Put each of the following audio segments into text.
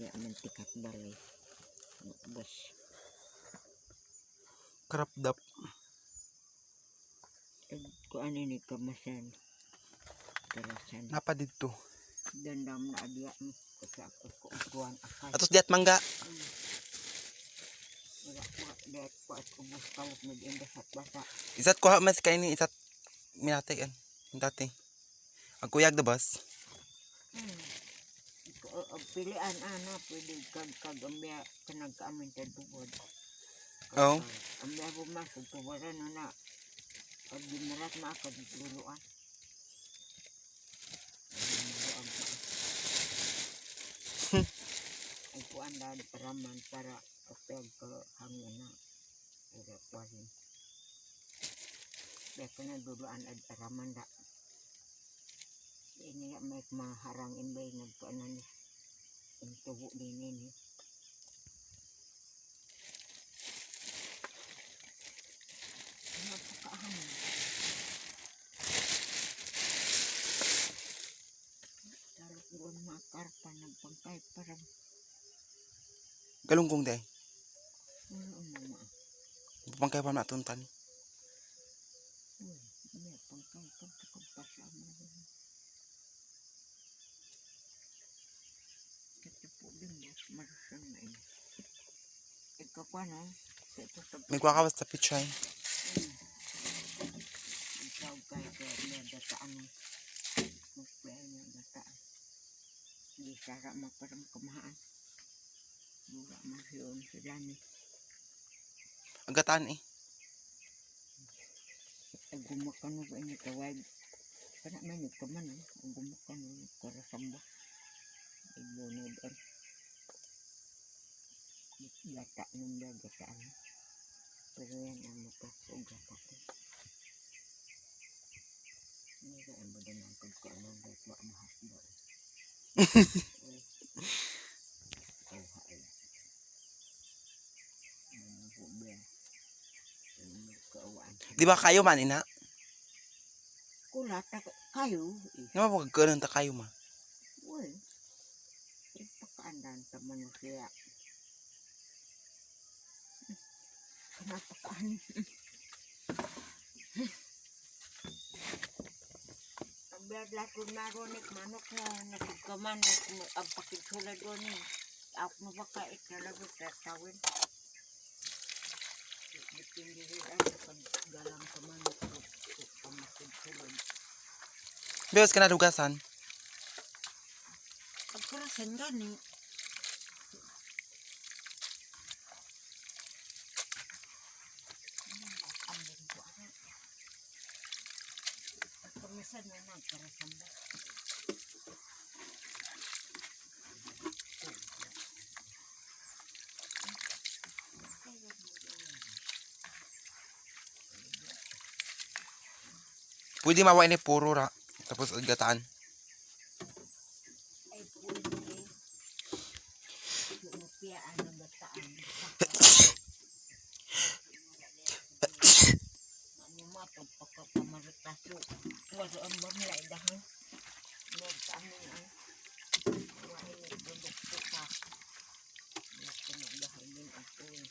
Ya mantikat balay. Bas. Krapdap. Kung ano ni kamasan. Tarasan. Napa dito. Dandam na adya. Kasi ako kuwan akay. Atos diat mangga. Wala ko. Dahil ko at ubus kalap nag-indas at bata. Isat kuha mas kay ni isat minatay an. Dati. Ang kuyag da bas. Pilian ana pwede kag-ambya kanag-kaamin ta tubod. Oh. Ambya bumasog tubodan na. Pag ginarat na ako luluan. Ay po anda paraman para kapag hangin na. Ira po rin. Kaya ka na duluan at paraman da. Ini may maharang imbay nagkaanan ni. Ang tubo din ini. Napakahangin. Tarot doon makarpa nagpangkay parang Galunggong day. ano mama. Pangkay pa na tuntan. May pangkay pagkakapasama. Katipo din boss, marasang na ini. Ikaw pa no? May kuha ka basta pichay. Ikaw kay dataan mo. Magpaya niya dataan. Hindi sara maparang kamahaan. Mura mahiyong sila ni. Agataan eh. Agumakan mo ba ini kawag? Kana man yung kamanan. Agumakan mo karasamba. Ibunod ang gata ng dagaan. Pero yan ang mapasog gata ko. Hindi ka ang badan ng pagkaanan dahil ba mahasba. Kauhaan. Ang hubyan. Ang kaawaan. Di ba kayo man ina? Kulata kayo. Nga mo kagkaroon ta kayo ma. Uy. Ipakaandan sa manusia. Napakaan. Ang biyadla kong maronik manok na nakikaman ang pakitsula doon eh. Ako mabakait talaga sa tawin. Dipindi rin ay paggalang sa manok ang makitsula. Biyos ka na dugasan. Pagkarasan gani. Pagkarasan na nagkarasan ba? Pwede mawa ini puro ra. Tapos agataan. Ay pwede. Lumupiyaan ng bataan. Ano matang pagkapamaritaso. Wala ang bamlay dahil. Nagtaan mo ang wain produkto ka. Nagtanong dahil din ang tuwing.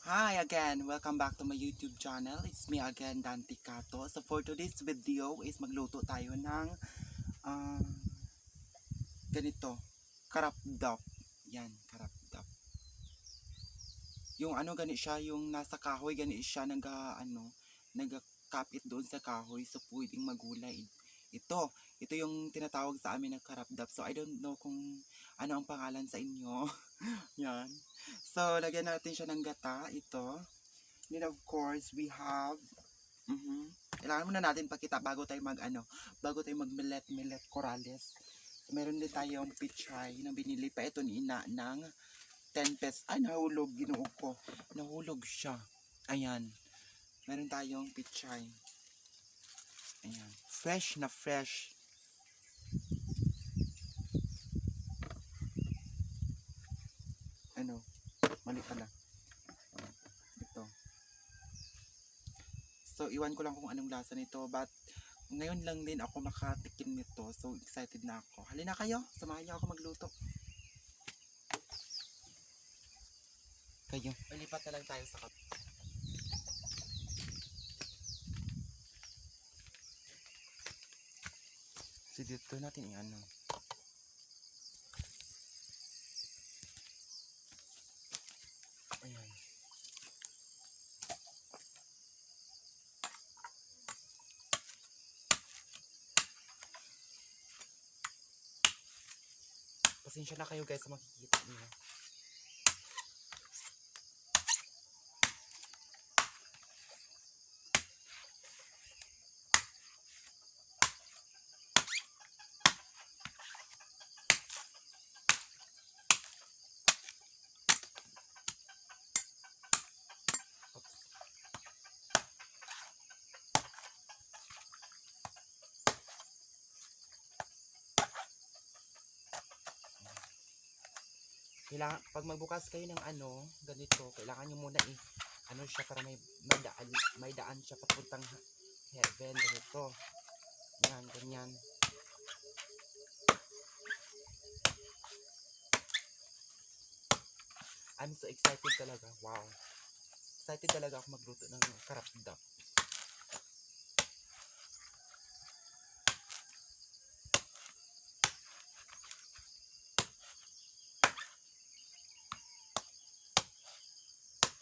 Hi again, welcome back to my YouTube channel. It's me again, Dante Cato. So for today's video is magluto tayo ng ganito, karapdap. Yan, karapdap. Yung ano gani siya, yung nasa kahoy gani siya nagkapit doon sa kahoy, so pwedeng magulay. Ito yung tinatawag sa amin na karapdap. So I don't know kung ano ang pangalan sa inyo. Yan. So, lagyan natin siya ng gata, ito. Then of course, we have, kailangan muna natin pakita bago tayo mag-millet corales. So, meron din tayong pichay na binili pa ito ni Ina ng 10 pesos. Ay, nahulog, ginuog ko. Nahulog siya. Ayan. Meron tayong pichay. Ayan. Fresh na fresh. Ano? Mali pala. Ito. So, iwan ko lang kung anong lasa nito. But, ngayon lang din ako makatikim nito. So, excited na ako. Halina kayo, samahan niyo ako magluto. Kayo, palipat na lang tayo sa So, dito natin i-ano. Ayan. Pasensya na kayo guys sa makikita niyo. Kailangan, pag magbukas kayo ng ano, ganito, kailangan nyo muna ano siya para may daan siya papuntang heaven, ganito. Yan, ganyan. I'm so excited talaga. Wow. Excited talaga ako magluto ng karapdak.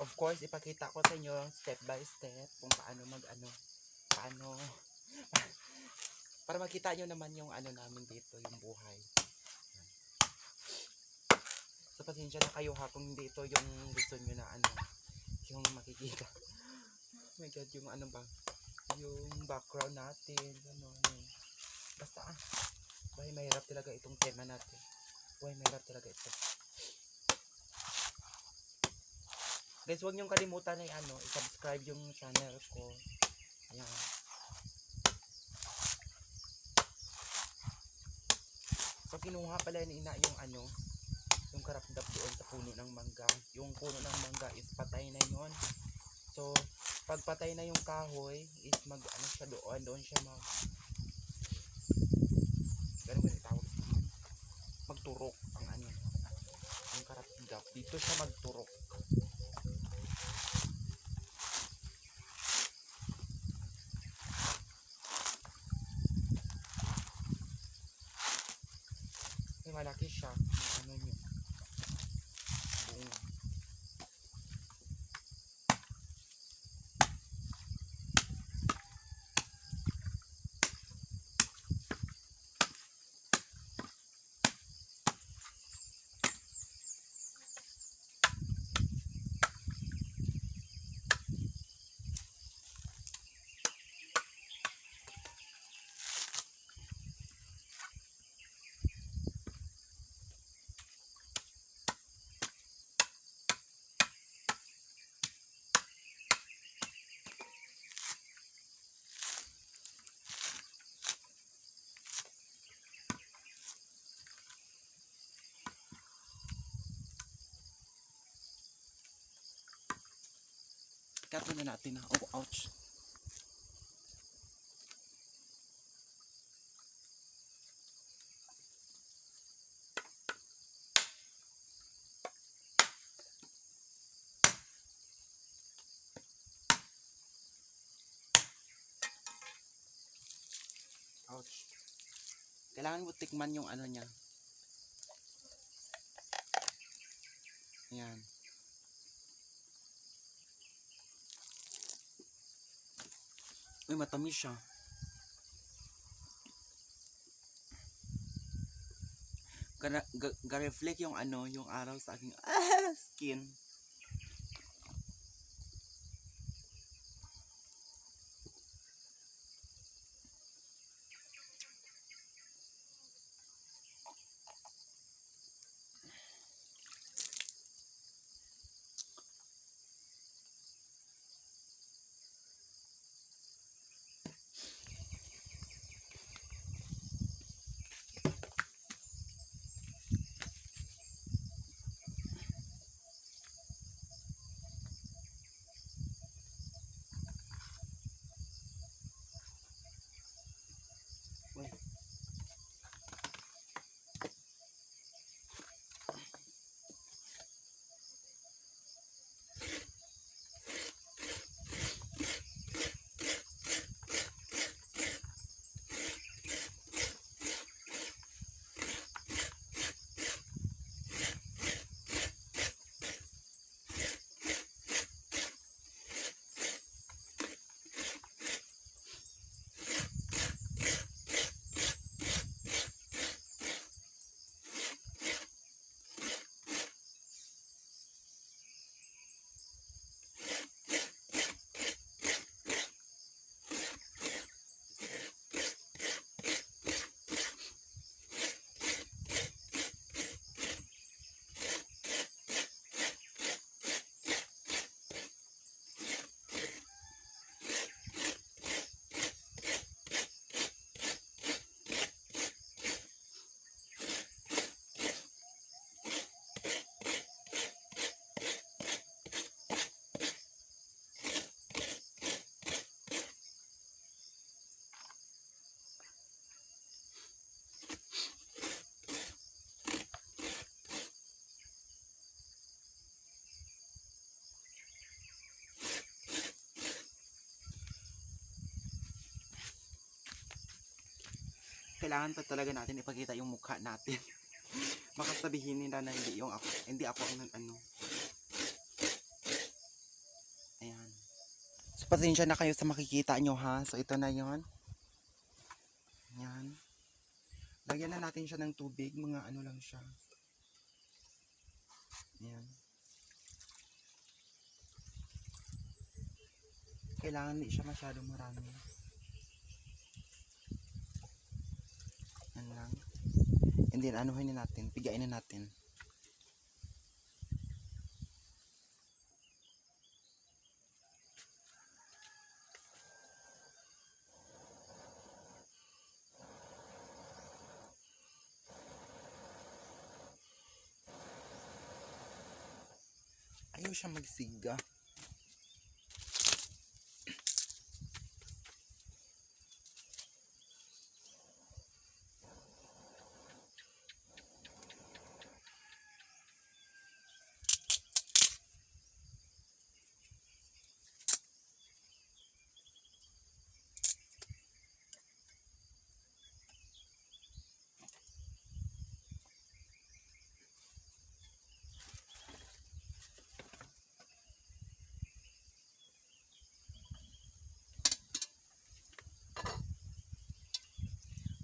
Of course, ipakita ko sa inyo step by step kung paano para makita nyo naman yung ano namin dito, yung buhay. So, pasensya na kayo ha kung hindi ito yung gusto nyo na ano, yung makikita. Oh my God, yung ano ba, yung background natin, ano. Basta buhay mahirap talaga itong tema natin. Buhay mahirap talaga ito. Guys, huwag niyong kalimutan na i-subscribe yung channel ko. Ayan. So, kinuha pala ni Ina yung karapdap doon sa puno ng mangga. Yung puno ng mangga is patay na yun. So, pag patay na yung kahoy, is siya doon siya ganun ba tawag sa amin? Magturok ang karapdap. Dito siya magturok. Malaki siya yung niya bunga. Cut na natin na. Oh, ouch. Ouch. Kailangan mo tikman yung ano niya. Ayan. Uy, matamis siya. Ga-reflect yung yung araw sa aking skin. kailangan pa talaga natin ipakita yung mukha natin. Baka sabihin nila na hindi ako ang nag-ano. Ayan. So, pasensya na kayo sa makikita nyo ha. So, ito na yon. Ayan. Lagyan na natin siya ng tubig. Mga ano lang siya. Ayan. Kailangan hindi siya masyadong marami. Yan lang. And then, anuhin na natin. Pigain na natin. Ayaw siya magsiga.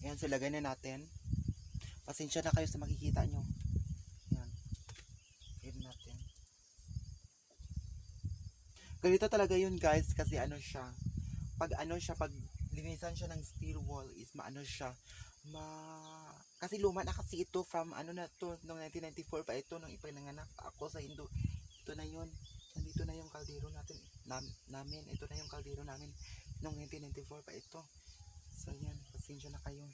Ayan, so lagay na natin. Pasensya na kayo sa makikita nyo. Ayan. Ayan natin. Ganito talaga yun guys, kasi ano siya. Pag linisan siya ng steel wall is maano siya. Kasi luma na kasi ito from ano na to, noong 1994 pa ito, nung ipinanganak ako sa Indo. Ito na yun. Nandito na yung kaldero natin. Namin. Ito na yung kaldero namin. Noong 1994 pa ito. So yan, pasensya na kayo.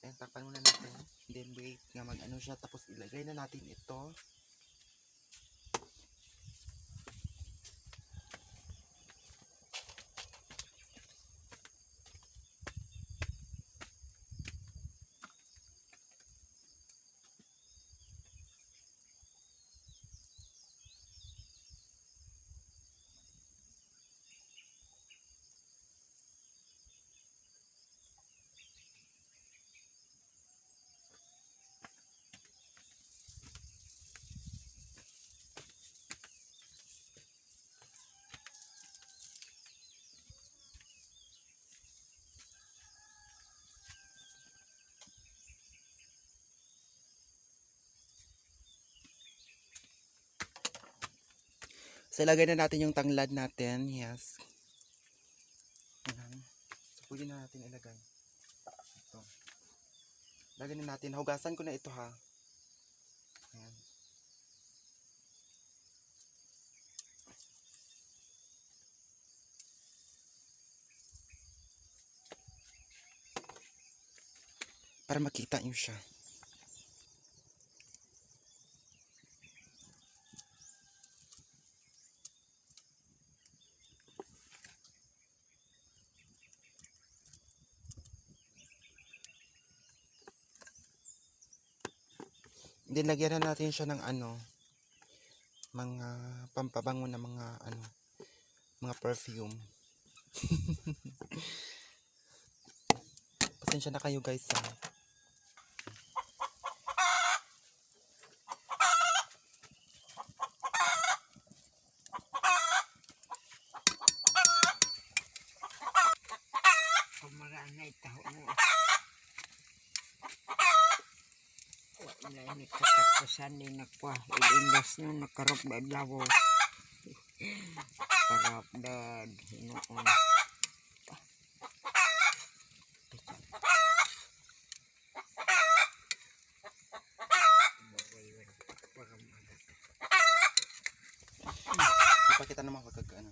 Ayan, takpan muna natin. Then wait nga mag-ano siya. Tapos ilagay na natin ito. So, ilagay na natin yung tanglad natin. Yes. Ayan. So, pwede na natin ilagay. Ito. Lagay na natin. Hugasan ko na ito ha. Ayan. Para makita nyo siya. Then, lagyan na natin siya ng ano, mga pampabango na mga perfume. Pasensya na kayo guys ha. Pamaraan na itaho mo. Wala ini katapusan din nakwa. Ilindas nyo nakarap na labo. Karap dad. Hinoon. Ipakita naman pagkagaano.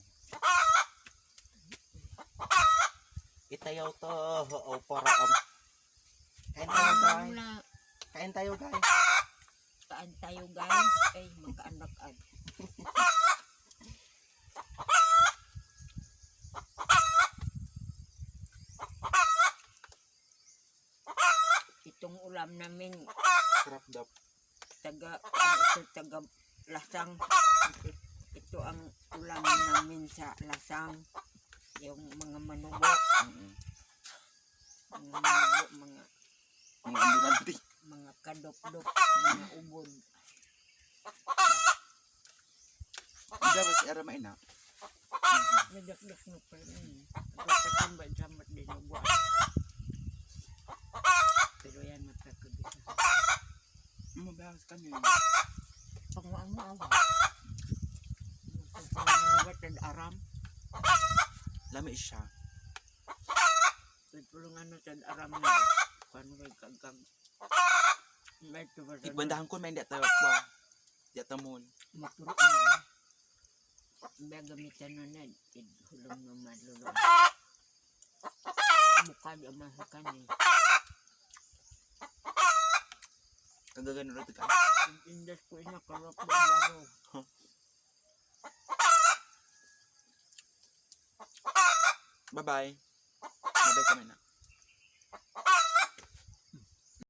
Itayaw to. O para Kain tayo guys. Kain tayo guys. Kaan tayo guys. Ay magkaanak-ad. Itong ulam namin Crap dap. taga lasang. Ito ang ulam namin sa lasang. Yung mga manubo. mga Mga ambulante. mga kadop-dop, mga ubod. Hindi ba si Ara maina? Nadak-dak na pa rin. Katambat-tambat din na buwan. Pero yan magkakabisa. Mabahas kami. Panguang mo awa. Pagpanganubat at aram. Lami siya. Pagpulungan na at aram na. Paano may kagkag. May tubasan. Igbandahan ko may hindi tayo kwa. Hindi tayo mall. Maturo mo. Ba gamitan na na. Hulong na malulong. Bukad ang masakan eh. Kagagano rin ka. Indas ko ina karap na laro. Bye-bye. Bye-bye kami na.